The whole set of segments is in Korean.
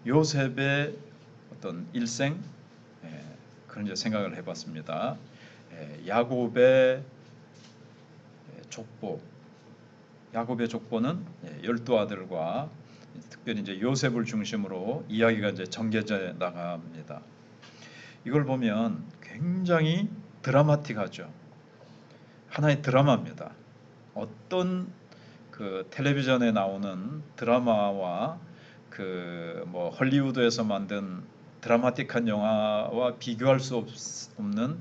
요셉의 어떤 일생, 그런 이제 생각을 해봤습니다. 야곱의 족보, 야곱의 족보는 12아들과 특별히 이제 요셉을 중심으로 이야기가 이제 전개져 나갑니다. 이걸 보면 굉장히 드라마틱하죠. 하나의 드라마입니다. 어떤 그 텔레비전에 나오는 드라마와 그 뭐 헐리우드에서 만든 드라마틱한 영화와 비교할 수 없는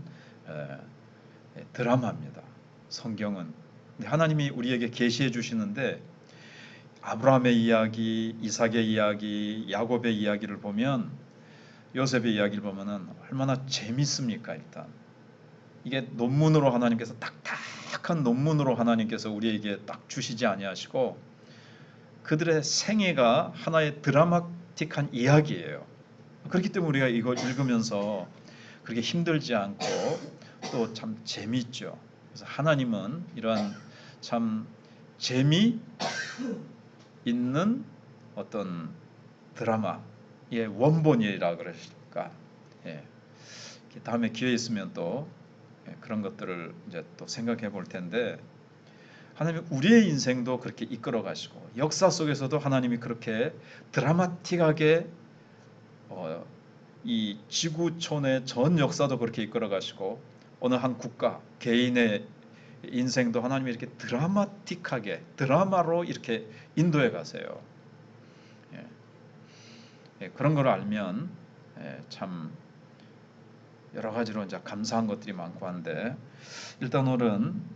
드라마입니다. 성경은. 근데 하나님이 우리에게 계시해 주시는데 아브라함의 이야기, 이삭의 이야기, 야곱의 이야기를 보면, 요셉의 이야기를 보면은 얼마나 재밌습니까? 일단 이게 논문으로 하나님께서 딱딱한 논문으로 하나님께서 우리에게 딱 주시지 아니하시고 그들의 생애가 하나의 드라마틱한 이야기예요. 그렇기 때문에 우리가 이걸 읽으면서 그렇게 힘들지 않고 또 참 재미있죠. 그래서 하나님은 이러한 참 재미 있는 어떤 드라마의 원본이라 그러실까. 다음에 기회 있으면 또 그런 것들을 이제 또 생각해 볼 텐데, 하나님이 우리의 인생도 그렇게 이끌어 가시고 역사 속에서도 하나님이 그렇게 드라마틱하게 이 지구촌의 전 역사도 그렇게 이끌어 가시고 어느 한 국가 개인의 인생도 하나님이 이렇게 드라마틱하게 드라마로 이렇게 인도해 가세요. 그런 걸 알면 참 여러 가지로 이제 감사한 것들이 많고 한데, 일단 오늘은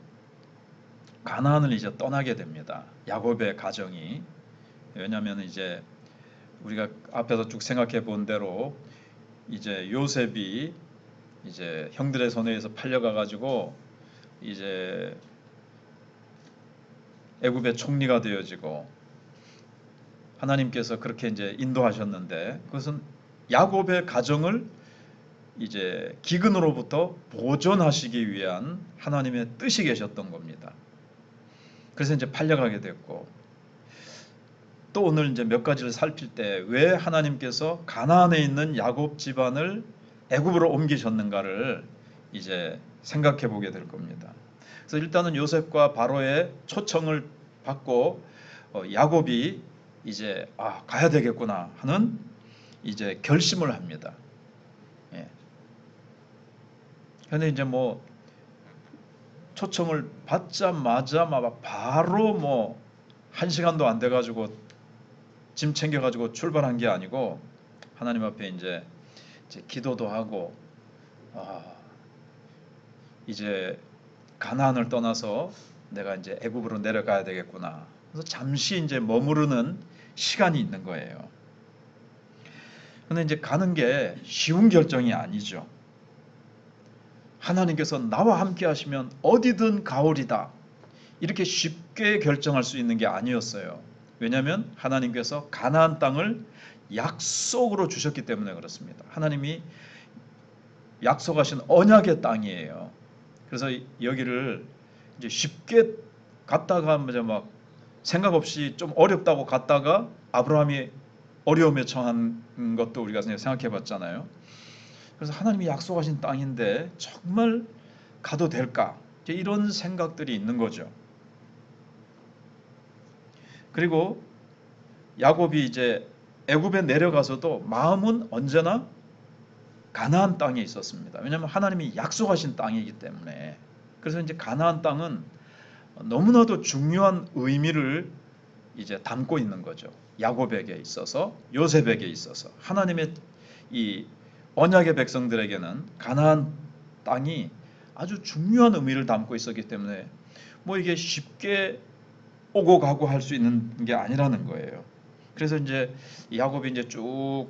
가나안을 이제 떠나게 됩니다. 야곱의 가정이. 왜냐하면 이제 우리가 앞에서 쭉 생각해 본 대로 이제 요셉이 이제 형들의 손에 의해서 팔려가 가지고 이제 애굽의 총리가 되어지고 하나님께서 그렇게 이제 인도하셨는데, 그것은 야곱의 가정을 이제 기근으로부터 보존하시기 위한 하나님의 뜻이 계셨던 겁니다. 그래서 이제 팔려가게 됐고, 또 오늘 이제 몇 가지를 살필 때 왜 하나님께서 가나안에 있는 야곱 집안을 애굽으로 옮기셨는가를 이제 생각해 보게 될 겁니다. 그래서 일단은 요셉과 바로의 초청을 받고 야곱이 이제 가야 되겠구나 하는 이제 결심을 합니다. 근데 이제 뭐 초청을 받자마자 바로 뭐 1시간도 안 돼 가지고 짐 챙겨 가지고 출발한 게 아니고, 하나님 앞에 이제 기도도 하고 이제 가나안을 떠나서 내가 이제 애굽으로 내려가야 되겠구나. 그래서 잠시 이제 머무르는 시간이 있는 거예요. 근데 이제 가는 게 쉬운 결정이 아니죠. 하나님께서 나와 함께 하시면 어디든 가오리다, 이렇게 쉽게 결정할 수 있는 게 아니었어요. 왜냐하면 하나님께서 가나안 땅을 약속으로 주셨기 때문에 그렇습니다. 하나님이 약속하신 언약의 땅이에요. 그래서 여기를 이제 쉽게 갔다가 이제 막 생각 없이 좀 어렵다고 갔다가 아브라함이 어려움에 처한 것도 우리가 생각해 봤잖아요. 그래서 하나님이 약속하신 땅인데 정말 가도 될까? 이런 생각들이 있는 거죠. 그리고 야곱이 이제 애굽에 내려가서도 마음은 언제나 가나안 땅에 있었습니다. 왜냐하면 하나님이 약속하신 땅이기 때문에. 그래서 이제 가나안 땅은 너무나도 중요한 의미를 이제 담고 있는 거죠. 야곱에게 있어서, 요셉에게 있어서. 하나님의 이 언약의 백성들에게는 가나안 땅이 아주 중요한 의미를 담고 있었기 때문에 뭐 이게 쉽게 오고 가고 할 수 있는 게 아니라는 거예요. 그래서 이제 야곱이 이제 쭉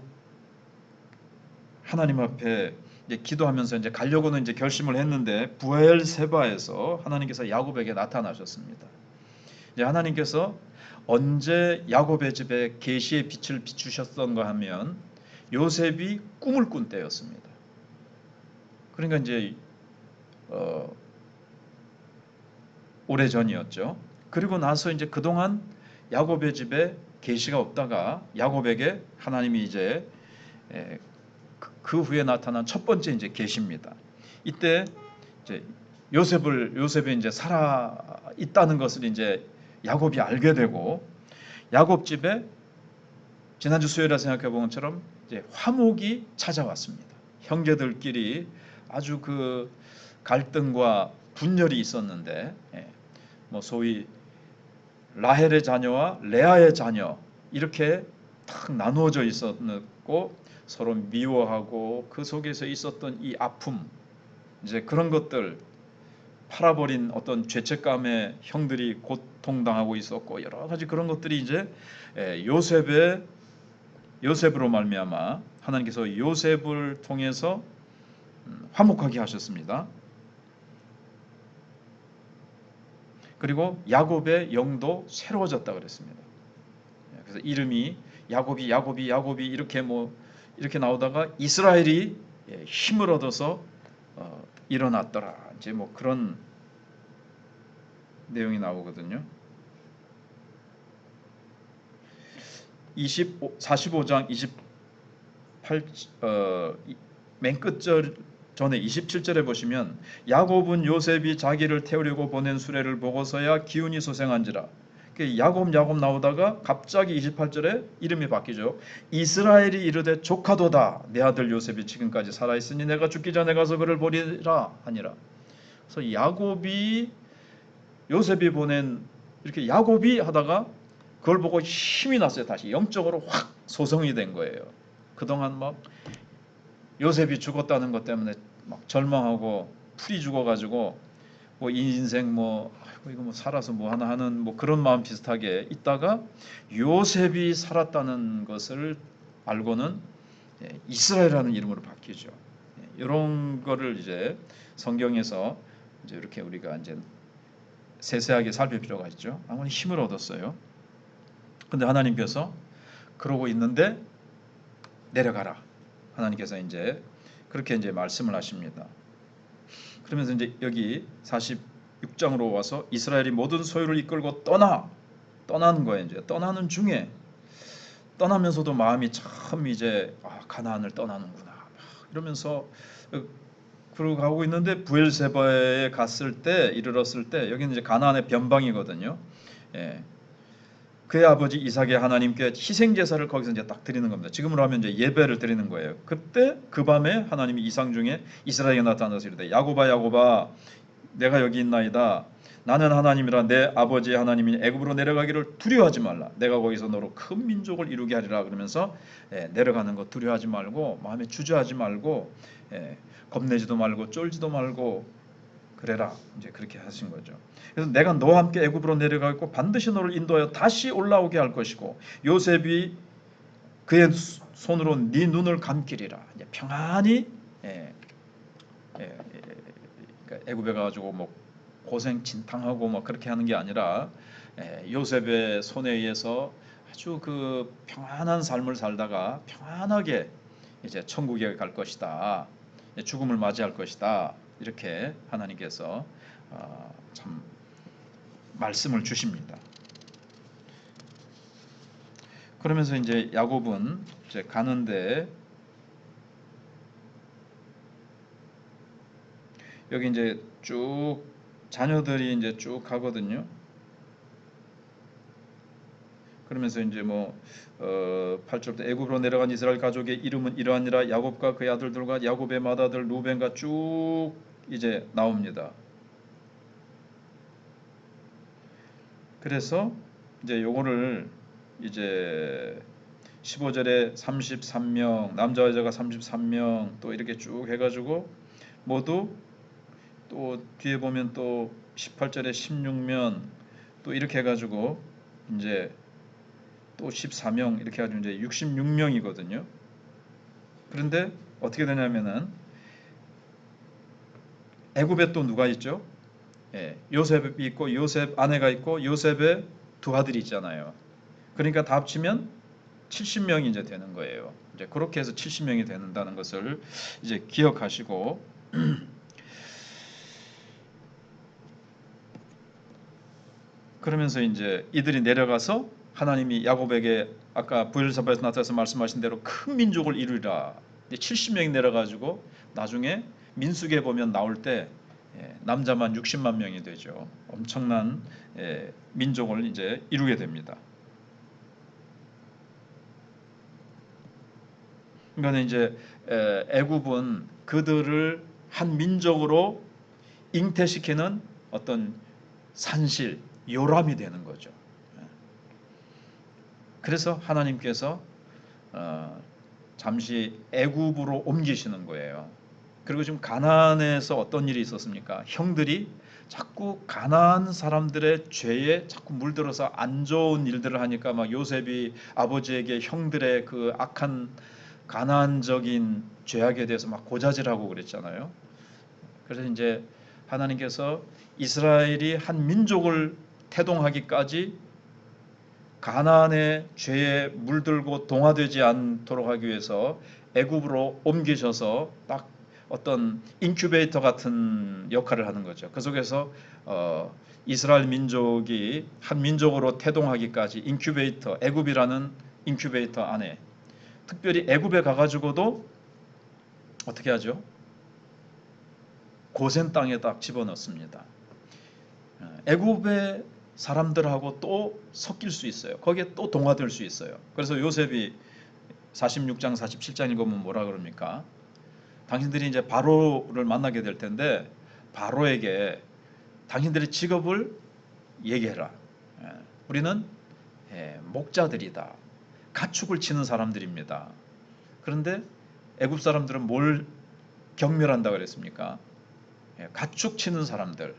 하나님 앞에 이제 기도하면서 이제 가려고는 이제 결심을 했는데, 부엘세바에서 하나님께서 야곱에게 나타나셨습니다. 이제 하나님께서 언제 야곱의 집에 계시의 빛을 비추셨던가 하면 요셉이 꿈을 꾼 때였습니다. 그러니까 이제 오래전이었죠. 그리고 나서 이제 그동안 야곱의 집에 계시가 없다가 야곱에게 하나님이 이제 그 후에 나타난 첫 번째 이제 계시입니다. 이때 이제 요셉이 이제 살아 있다는 것을 이제 야곱이 알게 되고, 야곱 집에 지난주 수요일에 생각해 본 것처럼 이제 화목이 찾아왔습니다. 형제들끼리 아주 그 갈등과 분열이 있었는데, 뭐 소위 라헬의 자녀와 레아의 자녀 이렇게 딱 나누어져 있었고, 서로 미워하고 그 속에서 있었던 이 아픔, 이제 그런 것들, 팔아버린 어떤 죄책감에 형들이 고통당하고 있었고, 여러 가지 그런 것들이 이제 요셉으로 말미암아 하나님께서 요셉을 통해서 화목하게 하셨습니다. 그리고 야곱의 영도 새로워졌다 그랬습니다. 그래서 이름이 야곱이 이렇게 나오다가 이스라엘이 힘을 얻어서 일어났더라. 이제 뭐 그런 내용이 나오거든요. 45장 28 맨 끝절 전에 27절에 보시면 야곱은 요셉이 자기를 태우려고 보낸 수레를 보고서야 기운이 소생한지라. 야곱 나오다가 갑자기 28절에 이름이 바뀌죠. 이스라엘이 이르되 조카도다. 내 아들 요셉이 지금까지 살아있으니 내가 죽기 전에 가서 그를 보리라 하니라. 그래서 요셉이 보낸, 이렇게 야곱이 하다가 그걸 보고 힘이 났어요. 다시 영적으로 확 소성이 된 거예요. 그동안 막 요셉이 죽었다는 것 때문에 막 절망하고 풀이 죽어가지고 뭐 인생 이거 뭐 살아서 뭐 하나 하는 뭐 그런 마음 비슷하게 있다가 요셉이 살았다는 것을 알고는 이스라엘이라는 이름으로 바뀌죠. 이런 거를 이제 성경에서 이제 이렇게 우리가 이제 세세하게 살필 필요가 있죠. 아무리 힘을 얻었어요. 근데 하나님께서 그러고 있는데 내려가라. 하나님께서 이제 그렇게 이제 말씀을 하십니다. 그러면서 이제 여기 46장으로 와서 이스라엘이 모든 소유를 이끌고 떠나는 거예요. 이제 떠나는 중에 떠나면서도 마음이 참 이제 가나안을 떠나는구나 이러면서 그러고 가고 있는데 부엘세바에 이르렀을 때 여기는 이제 가나안의 변방이거든요. 그의 아버지 이삭의 하나님께 희생 제사를 거기서 이제 딱 드리는 겁니다. 지금으로 하면 이제 예배를 드리는 거예요. 그때 그 밤에 하나님이 이상 중에 이스라엘에게 나타나서 이르되 야곱아 내가 여기 있나이다. 나는 하나님이라 내 아버지의 하나님이니 애굽으로 내려가기를 두려워하지 말라. 내가 거기서 너로 큰 민족을 이루게 하리라. 그러면서 내려가는 거 두려워하지 말고 마음에 주저하지 말고 겁내지도 말고 쫄지도 말고 그래라. 이제 그렇게 하신 거죠. 그래서 내가 너와 함께 애굽으로 내려가고 반드시 너를 인도하여 다시 올라오게 할 것이고 요셉이 그의 손으로 네 눈을 감기리라. 이제 평안히 그러니까 애굽에 가가지고 뭐 고생 진탕하고 뭐 그렇게 하는 게 아니라 요셉의 손에 의해서 아주 그 평안한 삶을 살다가 평안하게 이제 천국에 갈 것이다. 죽음을 맞이할 것이다. 이렇게 하나님께서 참 말씀을 주십니다. 그러면서 이제 야곱은 이제 가는데 여기 이제 쭉 자녀들이 이제 쭉 가거든요. 그러면서 이제 8절부터 애굽으로 내려간 이스라엘 가족의 이름은 이러하니라. 야곱과 그의 아들들과 야곱의 맏아들 루벤과 쭉 이제 나옵니다. 그래서 이제 요거를 이제 15절에 33명, 남자 여자가 33명 또 이렇게 쭉 해가지고 모두 또 뒤에 보면 또 18절에 16명 또 이렇게 해가지고 이제 또 14명 이렇게 해가지고 이제 66명이거든요. 그런데 어떻게 되냐면은 애굽에 또 누가 있죠? 요셉이 있고 요셉 아내가 있고 요셉의 두 아들이 있잖아요. 그러니까 다 합치면 70명이 이제 되는 거예요. 이제 그렇게 해서 70명이 되는다는 것을 이제 기억하시고 그러면서 이제 이들이 내려가서 하나님이 야곱에게 아까 부엘사바에서 나타나서 말씀하신 대로 큰 민족을 이루리라. 70명이 내려가지고 나중에 민수기에 보면 나올 때 남자만 60만 명이 되죠. 엄청난 민족을 이제 이루게 됩니다. 그러니까 이제 애굽은 그들을 한 민족으로 잉태시키는 어떤 산실, 요람이 되는 거죠. 그래서 하나님께서 잠시 애굽으로 옮기시는 거예요. 그리고 지금 가나안에서 어떤 일이 있었습니까? 형들이 자꾸 가나안 사람들의 죄에 자꾸 물들어서 안 좋은 일들을 하니까 막 요셉이 아버지에게 형들의 그 악한 가나안적인 죄악에 대해서 막 고자질하고 그랬잖아요. 그래서 이제 하나님께서 이스라엘이 한 민족을 태동하기까지 가나안의 죄에 물들고 동화되지 않도록 하기 위해서 애굽으로 옮기셔서 딱 어떤 인큐베이터 같은 역할을 하는 거죠. 그 속에서 이스라엘 민족이 한 민족으로 태동하기까지 인큐베이터, 애굽이라는 인큐베이터 안에 특별히 애굽에 가가지고도 어떻게 하죠? 고센 땅에 딱 집어넣습니다. 애굽의 사람들하고 또 섞일 수 있어요. 거기에 또 동화될 수 있어요. 그래서 요셉이 46장 47장 읽으면 뭐라 그럽니까? 당신들이 이제 바로를 만나게 될 텐데 바로에게 당신들의 직업을 얘기해라. 우리는 목자들이다. 가축을 치는 사람들입니다. 그런데 애굽 사람들은 뭘 경멸한다 그랬습니까? 가축 치는 사람들,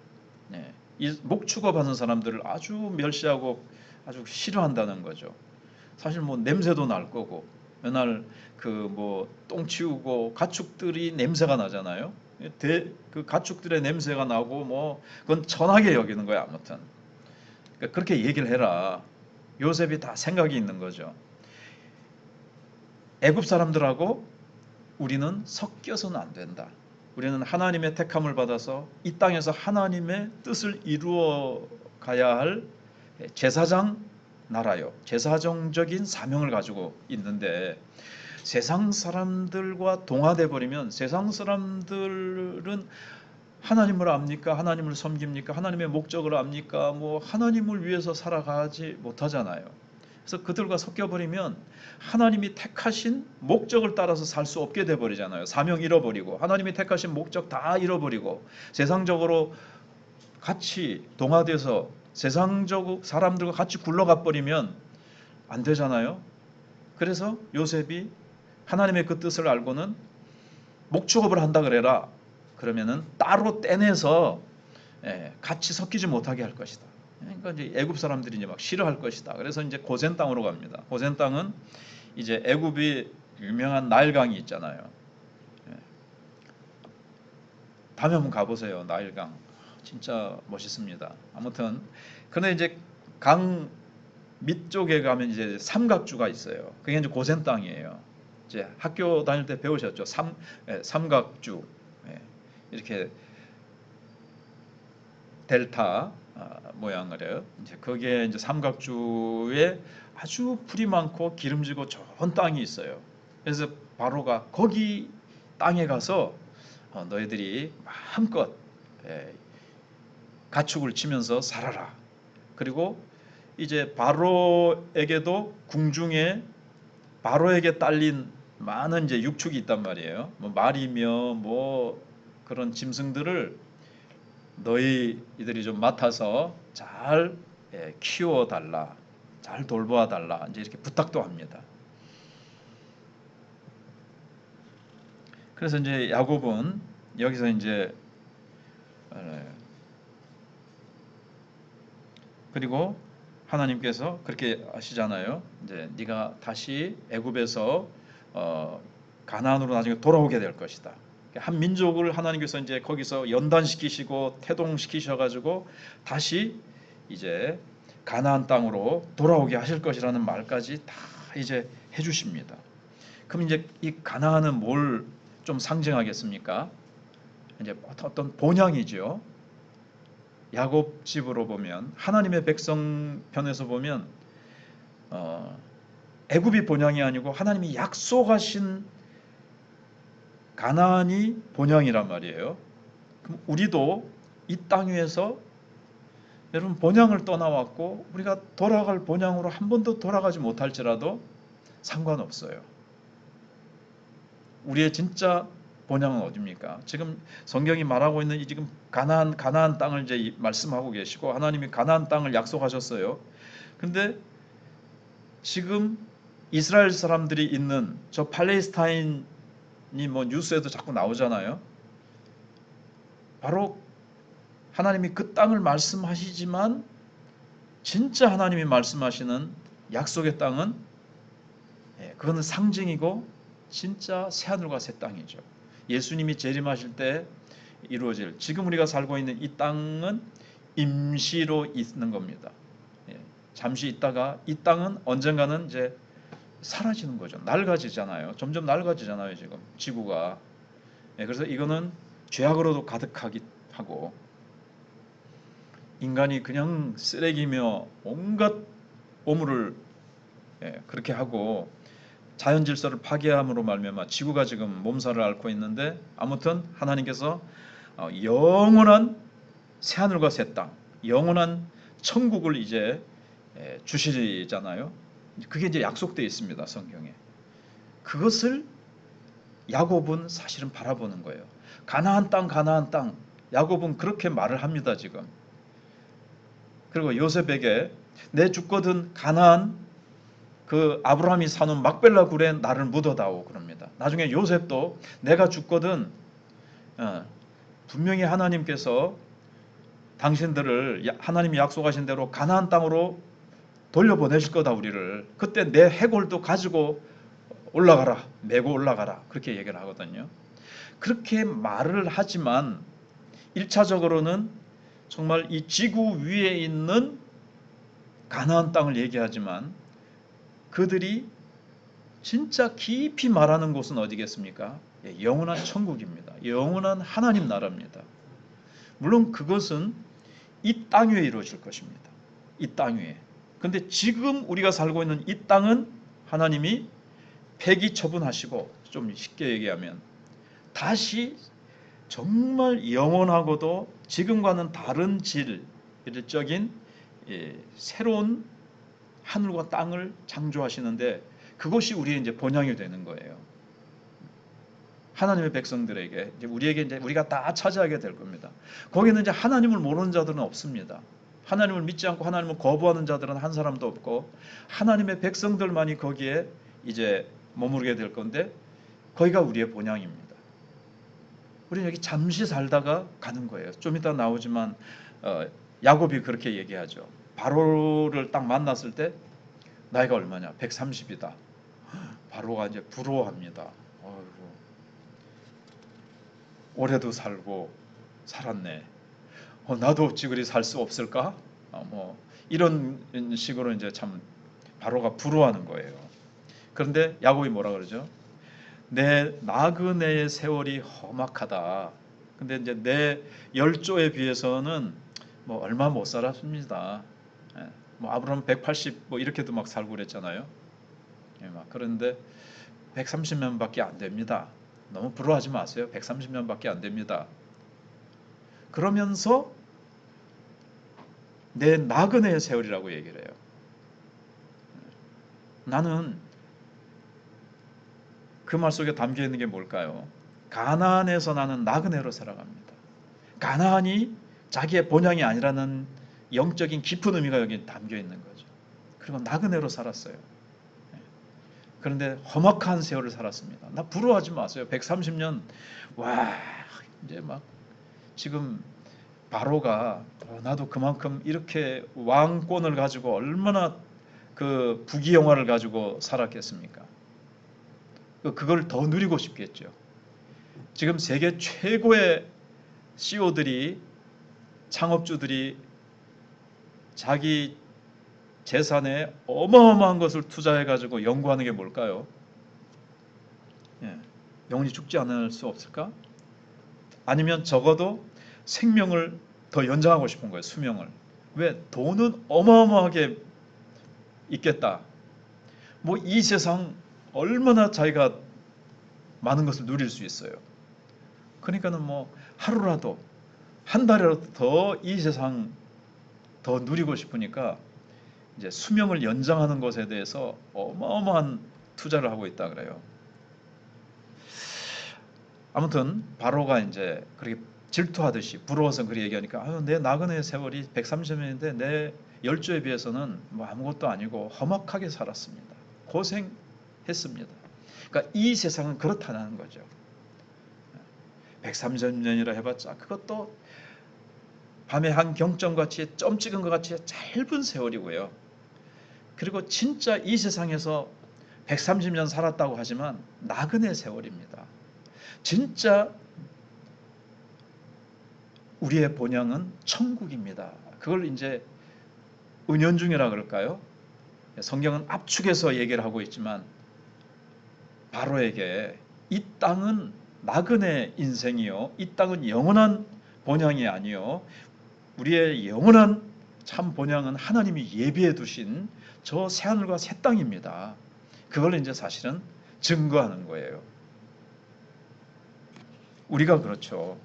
이 목축업하는 사람들을 아주 멸시하고 아주 싫어한다는 거죠. 사실 뭐 냄새도 날 거고 맨날 그 뭐 똥 치우고 가축들이 냄새가 나잖아요. 그 가축들의 냄새가 나고 뭐 그건 천하게 여기는 거야 아무튼. 그러니까 그렇게 얘기를 해라. 요셉이 다 생각이 있는 거죠. 애굽 사람들하고 우리는 섞여서는 안 된다. 우리는 하나님의 택함을 받아서 이 땅에서 하나님의 뜻을 이루어 가야 할 제사장 나라요. 제사정적인 사명을 가지고 있는데 세상 사람들과 동화돼 버리면 세상 사람들은 하나님을 압니까? 하나님을 섬깁니까? 하나님의 목적을 압니까? 뭐 하나님을 위해서 살아가지 못하잖아요. 그래서 그들과 섞여버리면 하나님이 택하신 목적을 따라서 살 수 없게 돼버리잖아요. 사명 잃어버리고 하나님이 택하신 목적 다 잃어버리고 세상적으로 같이 동화돼서 세상적 사람들과 같이 굴러가 버리면 안 되잖아요. 그래서 요셉이 하나님의 그 뜻을 알고는 목축업을 한다 그래라. 그러면은 따로 떼내서 같이 섞이지 못하게 할 것이다. 그러니까 이제 애굽 사람들이 이제 막 싫어할 것이다. 그래서 이제 고센 땅으로 갑니다. 고센 땅은 이제 애굽이 유명한 나일강이 있잖아요. 다음에 한번 가보세요. 나일강 진짜 멋있습니다. 아무튼 그런데 이제 강 밑쪽에 가면 이제 삼각주가 있어요. 그게 이제 고센 땅이에요. 이제 학교 다닐 때 배우셨죠? 삼각주 이렇게 델타 모양을 해요. 이제 거기에 이제 삼각주에 아주 풀이 많고 기름지고 좋은 땅이 있어요. 그래서 바로가 거기 땅에 가서 너희들이 마음껏 가축을 치면서 살아라. 그리고 이제 바로에게도 궁중에 바로에게 딸린 많은 이제 육축이 있단 말이에요. 뭐 말이며 뭐 그런 짐승들을 너희들이 좀 맡아서 잘 키워 달라, 잘 돌보아 달라 이제 이렇게 부탁도 합니다. 그래서 이제 야곱은 여기서 이제 그리고 하나님께서 그렇게 하시잖아요. 이제 네가 다시 애굽에서 가나안으로 나중에 돌아오게 될 것이다. 한 민족을 하나님께서 이제 거기서 연단시키시고 태동시키셔가지고 다시 이제 가나안 땅으로 돌아오게 하실 것이라는 말까지 다 이제 해주십니다. 그럼 이제 이 가나안은 뭘 좀 상징하겠습니까? 이제 어떤 본향이죠. 야곱 집으로 보면 하나님의 백성 편에서 보면 애굽이 본향이 아니고 하나님이 약속하신 가나안이 본향이란 말이에요. 그럼 우리도 이 땅 위에서 여러분 본향을 떠나왔고 우리가 돌아갈 본향으로 한 번도 돌아가지 못할지라도 상관없어요. 우리의 진짜 본향은 어디입니까? 지금 성경이 말하고 있는 이 지금 가나안 땅을 이제 말씀하고 계시고 하나님이 가나안 땅을 약속하셨어요. 근데 지금 이스라엘 사람들이 있는 저 팔레스타인이 뭐 뉴스에도 자꾸 나오잖아요. 바로 하나님이 그 땅을 말씀하시지만 진짜 하나님이 말씀하시는 약속의 땅은 그거는 상징이고 진짜 새하늘과 새 땅이죠. 예수님이 재림하실 때 이루어질 지금 우리가 살고 있는 이 땅은 임시로 있는 겁니다. 잠시 있다가 이 땅은 언젠가는 이제 사라지는 거죠. 낡아지잖아요. 점점 낡아지잖아요. 지금 지구가. 그래서 이거는 죄악으로도 가득하기 하고 인간이 그냥 쓰레기며 온갖 오물을 그렇게 하고 자연 질서를 파괴함으로 말미암아 지구가 지금 몸살을 앓고 있는데 아무튼 하나님께서 영원한 새하늘과 새 땅, 영원한 천국을 이제 주시잖아요. 그게 이제 약속되어 있습니다. 성경에. 그것을 야곱은 사실은 바라보는 거예요. 가나안 땅, 가나안 땅. 야곱은 그렇게 말을 합니다. 지금. 그리고 요셉에게 내 죽거든 가나안 그 아브라함이 사는 막벨라 굴에 나를 묻어다오 그럽니다. 나중에 요셉도 내가 죽거든 분명히 하나님께서 당신들을 하나님이 약속하신 대로 가나안 땅으로 돌려보내실 거다 우리를. 그때 내 해골도 가지고 올라가라. 메고 올라가라. 그렇게 얘기를 하거든요. 그렇게 말을 하지만 1차적으로는 정말 이 지구 위에 있는 가나안 땅을 얘기하지만 그들이 진짜 깊이 말하는 곳은 어디겠습니까? 영원한 천국입니다. 영원한 하나님 나라입니다. 물론 그것은 이 땅 위에 이루어질 것입니다. 이 땅 위에. 근데 지금 우리가 살고 있는 이 땅은 하나님이 폐기 처분하시고 좀 쉽게 얘기하면 다시 정말 영원하고도 지금과는 다른 질적인 새로운 하늘과 땅을 창조하시는데 그것이 우리의 이제 본향이 되는 거예요. 하나님의 백성들에게 이제 우리에게 이제 우리가 다 차지하게 될 겁니다. 거기는 이제 하나님을 모르는 자들은 없습니다. 하나님을 믿지 않고 하나님을 거부하는 자들은 한 사람도 없고 하나님의 백성들만이 거기에 이제 머무르게 될 건데 거기가 우리의 본향입니다. 우리는 여기 잠시 살다가 가는 거예요. 좀 이따 나오지만 야곱이 그렇게 얘기하죠. 바로를 딱 만났을 때 나이가 얼마냐? 130이다. 바로가 이제 부러워합니다. 올해도 살고 살았네. 나도 어찌 그리 살 수 없을까? 뭐 이런 식으로 이제 참 바로가 부러워하는 거예요. 그런데 야곱이 뭐라 그러죠? 내 나그네의 세월이 험악하다. 근데 이제 내 열조에 비해서는 뭐 얼마 못 살았습니다. 뭐 아브라함 180 뭐 이렇게도 막 살고 그랬잖아요. 막 그런데 130년밖에 안 됩니다. 너무 부러워하지 마세요. 130년밖에 안 됩니다. 그러면서 내 나그네의 세월이라고 얘기를 해요. 나는 그 말 속에 담겨 있는 게 뭘까요? 가나안에서 나는 나그네로 살아갑니다. 가나안이 자기의 본향이 아니라는 영적인 깊은 의미가 여기 담겨 있는 거죠. 그리고 나그네로 살았어요. 그런데 험악한 세월을 살았습니다. 나 부러워하지 마세요. 130년 와 이제 막 지금 바로가 나도 그만큼 이렇게 왕권을 가지고 얼마나 그 부귀영화를 가지고 살았겠습니까? 그걸 더 누리고 싶겠죠. 지금 세계 최고의 CEO들이 창업주들이 자기 재산에 어마어마한 것을 투자해 가지고 연구하는 게 뭘까요? 영원히 죽지 않을 수 없을까? 아니면 적어도 생명을 더 연장하고 싶은 거예요. 수명을. 왜? 돈은 어마어마하게 있겠다. 뭐 이 세상 얼마나 자기가 많은 것을 누릴 수 있어요. 그러니까는 뭐 하루라도 한 달이라도 더 이 세상 더 누리고 싶으니까 이제 수명을 연장하는 것에 대해서 어마어마한 투자를 하고 있다 그래요. 아무튼 바로가 이제 그렇게 질투하듯이 부러워서 그렇게 얘기하니까 내 나그네 세월이 130년인데 내 열조에 비해서는 뭐 아무것도 아니고 험악하게 살았습니다. 고생했습니다. 그러니까 이 세상은 그렇다는 거죠. 130년이라 해봤자 그것도 밤의 한 경점같이 점 찍은 것 같이 짧은 세월이고요. 그리고 진짜 이 세상에서 130년 살았다고 하지만 나그네 세월입니다. 진짜 우리의 본향은 천국입니다. 그걸 이제 은연중이라 그럴까요? 성경은 압축해서 얘기를 하고 있지만 바로에게 이 땅은 나그네 인생이요, 이 땅은 영원한 본향이 아니요, 우리의 영원한 참 본향은 하나님이 예비해 두신 저 새하늘과 새 땅입니다. 그걸 이제 사실은 증거하는 거예요. 우리가 그렇죠.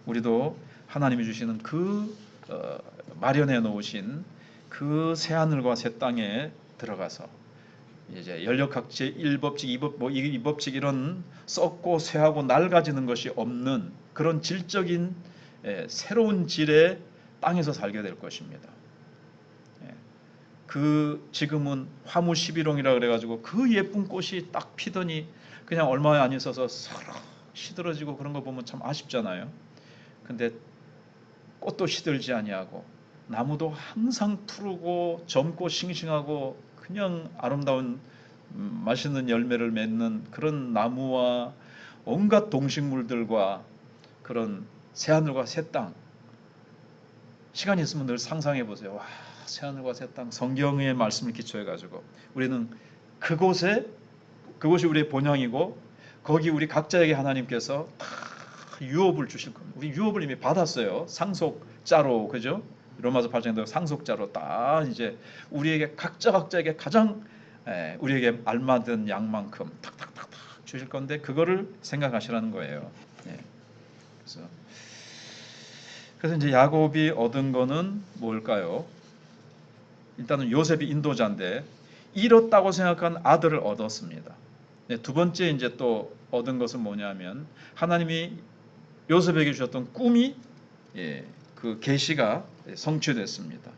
우리도 하나님이 주시는 그 마련해 놓으신 그 새하늘과 새 땅에 들어가서 이제 연력학제 1법칙, 2법, 뭐 2법칙 이런 썩고 쇠하고 낡아지는 것이 없는 그런 질적인 새로운 질의 땅에서 살게 될 것입니다. 그 지금은 화무 11홍이라 그래가지고 그 예쁜 꽃이 딱 피더니 그냥 얼마 안 있어서 서로 시들어지고 그런 거 보면 참 아쉽잖아요. 근데 꽃도 시들지 아니하고 나무도 항상 푸르고 젊고 싱싱하고 그냥 아름다운 맛있는 열매를 맺는 그런 나무와 온갖 동식물들과 그런 새하늘과 새 땅, 시간이 있으면 늘 상상해 보세요. 와, 새하늘과 새 땅, 성경의 말씀을 기초해 가지고 우리는 그곳이 우리의 본향이고 거기 우리 각자에게 하나님께서 다 유업을 주실 겁니다. 우리 유업을 이미 받았어요. 상속자로, 그죠? 로마서 8장에 상속자로 딱 이제 우리에게 각자에게 가장 우리에게 알맞은 양만큼 탁탁탁탁 주실 건데 그거를 생각하시라는 거예요. 그래서 이제 야곱이 얻은 거는 뭘까요? 일단은 요셉이 인도자인데 잃었다고 생각한 아들을 얻었습니다. 두 번째 이제 또 얻은 것은 뭐냐면 하나님이 요셉에게 주셨던 꿈이 그 계시가 성취됐습니다.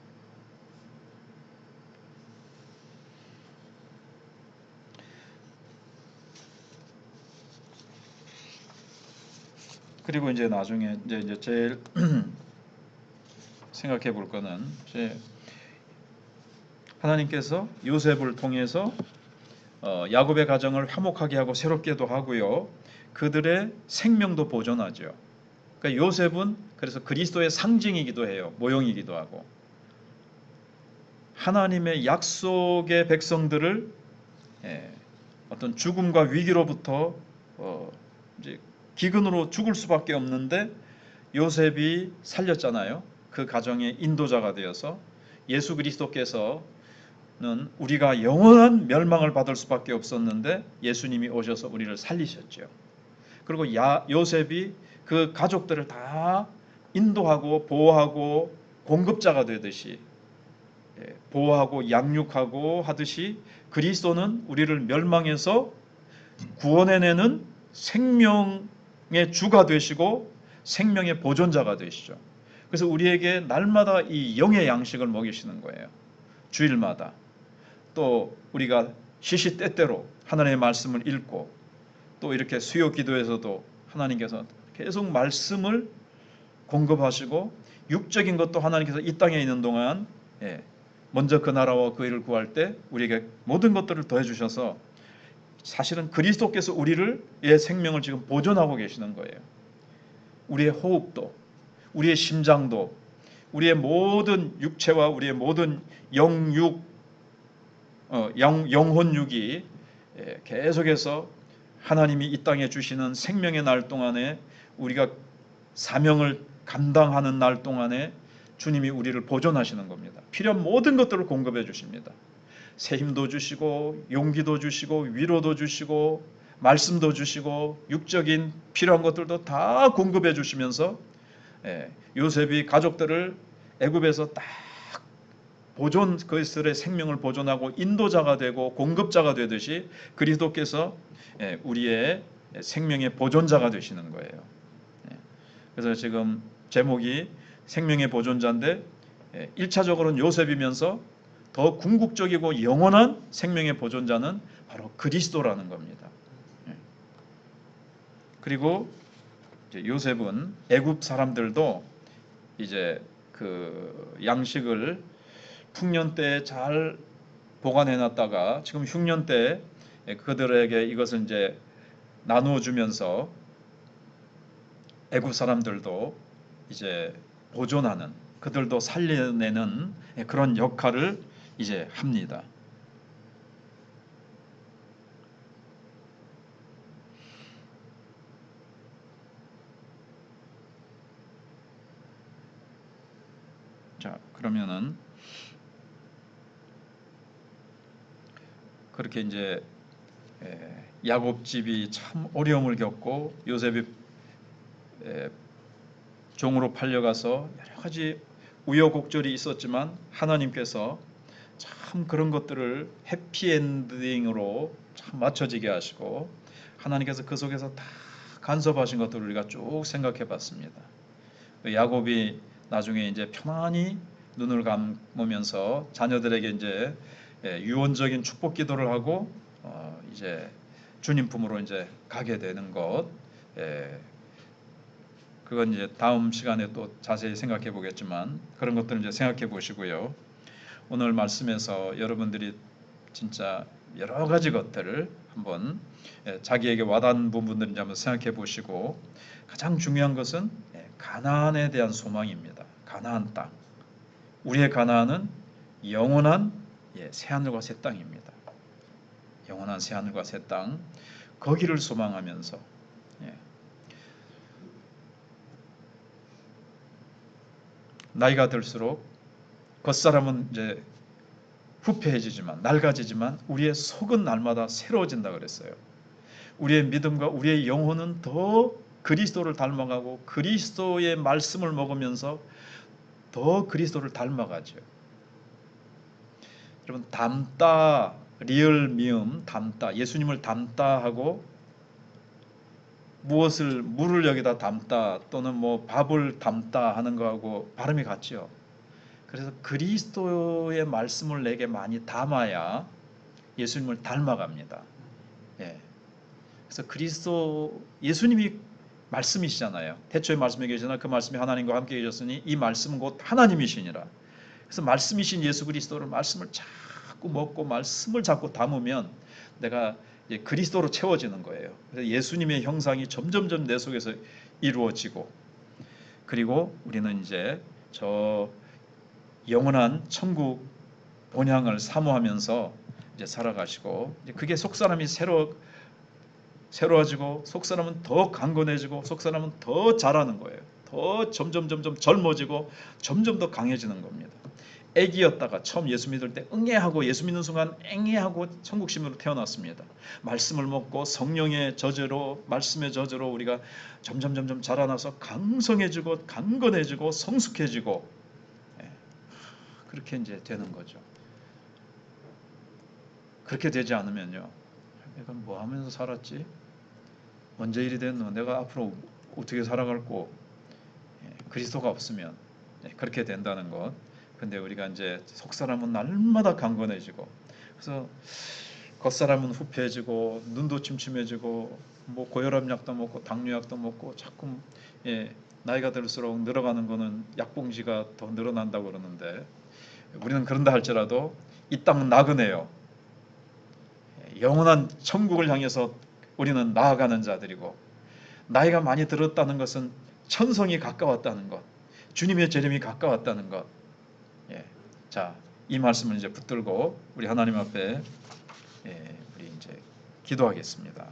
그리고 이제 나중에 이제 제일 생각해 볼 거는 이제 하나님께서 요셉을 통해서 야곱의 가정을 화목하게 하고 새롭게도 하고요. 그들의 생명도 보존하죠. 그러니까 요셉은 그래서 그리스도의 상징이기도 해요. 모형이기도 하고. 하나님의 약속의 백성들을 어떤 죽음과 위기로부터 이제 기근으로 죽을 수밖에 없는데 요셉이 살렸잖아요. 그 가정의 인도자가 되어서 예수 그리스도께서는 우리가 영원한 멸망을 받을 수밖에 없었는데 예수님이 오셔서 우리를 살리셨죠. 그리고 요셉이 그 가족들을 다 인도하고 보호하고 공급자가 되듯이 보호하고 양육하고 하듯이 그리스도는 우리를 멸망해서 구원해내는 생명의 주가 되시고 생명의 보존자가 되시죠. 그래서 우리에게 날마다 이 영의 양식을 먹이시는 거예요. 주일마다. 또 우리가 시시때때로 하나님의 말씀을 읽고 또 이렇게 수요 기도에서도 하나님께서 계속 말씀을 공급하시고 육적인 것도 하나님께서 이 땅에 있는 동안 먼저 그 나라와 그 일을 구할 때 우리에게 모든 것들을 더해 주셔서 사실은 그리스도께서 우리의 생명을 지금 보존하고 계시는 거예요. 우리의 호흡도, 우리의 심장도, 우리의 모든 육체와 우리의 모든 영혼육이 계속해서 하나님이 이 땅에 주시는 생명의 날 동안에 우리가 사명을 감당하는 날 동안에 주님이 우리를 보존하시는 겁니다. 필요한 모든 것들을 공급해 주십니다. 새 힘도 주시고 용기도 주시고 위로도 주시고 말씀도 주시고 육적인 필요한 것들도 다 공급해 주시면서 요셉이 가족들을 애굽에서 딱 보존 그리스도의 생명을 보존하고 인도자가 되고 공급자가 되듯이 그리스도께서 우리의 생명의 보존자가 되시는 거예요. 그래서 지금 제목이 생명의 보존자인데 1차적으로는 요셉이면서 더 궁극적이고 영원한 생명의 보존자는 바로 그리스도라는 겁니다. 그리고 이제 요셉은 애굽 사람들도 이제 그 양식을 풍년 때 잘 보관해 놨다가 지금 흉년 때 그들에게 이것을 이제 나누어 주면서 애굽 사람들도 이제 보존하는 그들도 살려내는 그런 역할을 이제 합니다. 자, 그러면은 그렇게 이제 야곱 집이 참 어려움을 겪고 요셉이 종으로 팔려가서 여러 가지 우여곡절이 있었지만 하나님께서 참 그런 것들을 해피엔딩으로 참 맞춰지게 하시고 하나님께서 그 속에서 다 간섭하신 것들을 우리가 쭉 생각해 봤습니다. 야곱이 나중에 이제 편안히 눈을 감으면서 자녀들에게 이제 유언적인 축복 기도를 하고 이제 주님 품으로 이제 가게 되는 것, 그건 이제 다음 시간에 또 자세히 생각해 보겠지만 그런 것들을 이제 생각해 보시고요. 오늘 말씀에서 여러분들이 진짜 여러 가지 것들을 한번 자기에게 와닿는 부분들을 한번 생각해 보시고 가장 중요한 것은 가나안에 대한 소망입니다. 가나안 땅. 우리의 가나안은 영원한 새하늘과 새 땅입니다. 영원한 새하늘과 새 땅. 거기를 소망하면서 나이가 들수록 겉사람은 이제 후패해지지만 낡아지지만 우리의 속은 날마다 새로워진다 그랬어요. 우리의 믿음과 우리의 영혼은 더 그리스도를 닮아가고 그리스도의 말씀을 먹으면서 더 그리스도를 닮아가죠. 여러분 닮다 리을 미음 닮다 예수님을 닮다 하고 무엇을 물을 여기다 담다 또는 뭐 밥을 담다 하는 거하고 발음이 같죠. 그래서 그리스도의 말씀을 내게 많이 담아야 예수님을 닮아갑니다. 예. 그래서 그리스도 예수님이 말씀이시잖아요. 태초에 말씀이 계시나 그 말씀이 하나님과 함께 계셨으니 이 말씀은 곧 하나님이시니라. 그래서 말씀이신 예수 그리스도를 말씀을 자꾸 먹고 말씀을 자꾸 담으면 내가 그리스도로 채워지는 거예요. 그래서 예수님의 형상이 점점점 내 속에서 이루어지고 그리고 우리는 이제 저 영원한 천국 본향을 사모하면서 이제 살아가시고 그게 속사람이 새로워지고 속사람은 더 강건해지고 속사람은 더 잘하는 거예요. 더 점점 젊어지고 점점 더 강해지는 겁니다. 애기였다가 처음 예수 믿을 때 응애하고 예수 믿는 순간 앵애하고 천국심으로 태어났습니다. 말씀을 먹고 성령의 저주로 말씀의 저주로 우리가 점점 자라나서 강성해지고 강건해지고 성숙해지고 그렇게 이제 되는 거죠. 그렇게 되지 않으면요. 내가 뭐 하면서 살았지? 언제 일이 됐노? 내가 앞으로 어떻게 살아갈고? 그리스도가 없으면 그렇게 된다는 것. 근데 우리가 이제 속사람은 날마다 강건해지고 그래서 겉사람은 후패해지고 눈도 침침해지고 뭐 고혈압 약도 먹고 당뇨 약도 먹고 자꾸 나이가 들수록 늘어가는 거는 약봉지가 더 늘어난다고 그러는데 우리는 그런다 할지라도 이 땅은 나그네요. 영원한 천국을 향해서 우리는 나아가는 자들이고 나이가 많이 들었다는 것은 천성이 가까웠다는 것, 주님의 재림이 가까웠다는 것. 자, 이 말씀을 이제 붙들고 우리 하나님 앞에 우리 이제 기도하겠습니다.